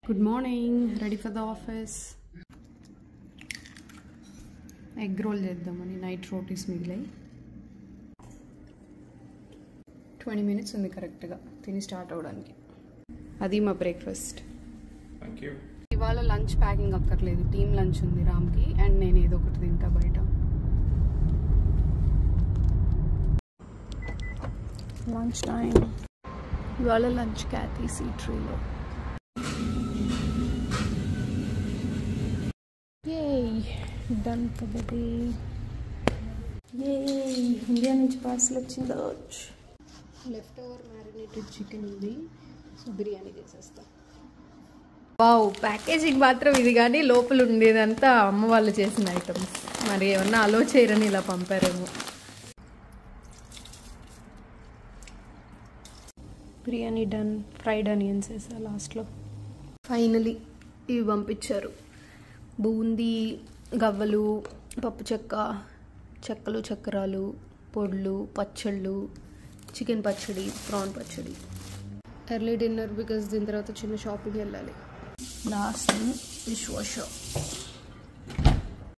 Good morning. Ready for the office. Egg roll చేద్దామని night rotis మిగిలాయి. 20 minutes ఉంది correct గా తిని స్టార్ట్ అవడానికి. అది మా బ్రేక్ఫాస్ట్. Thank you. ఇవాళ లంచ్ ప్యాకింగ్ అక్కర్లేదు. టీమ్ లంచ్ ఉంది రామ్కి అండ్ నేను ఏదో ఒకటి తింటా బయట. Lunch time. ఇవాళ లంచ్ క్యాథీ సీట్రీలో. Yay! Done for the day. Yay! India నుంచి పార్సల్ వచ్చింది. లెఫ్ట్ ఓవర్ మ్యారినేటెడ్ చికెన్ ఉంది, సో బిర్యానీ చేసేస్తా. వావ్, ప్యాకేజింగ్ మాత్రం ఇది కానీ లోపల ఉండేదంతా అమ్మ వాళ్ళు చేసిన ఐటమ్స్. మరి ఏమన్నా అలో చేయరని ఇలా పంపారేమో. బిర్యానీ డన్. ఫ్రైడ్ ఆనియన్స్ వేసా లాస్ట్లో. ఫైనలీ ఇవి పంపించారు. బూందీ, గవ్వలు, పప్పు చెక్క, చెక్కలు, చక్రాలు, పొడులు, పచ్చళ్ళు, చికెన్ పచ్చడి, ప్రాన్ పచ్చడి. ఎర్లీ డిన్నర్ బికాస్ దీని తర్వాత చిన్న షాపింగ్కి వెళ్ళాలి. Last dish washer.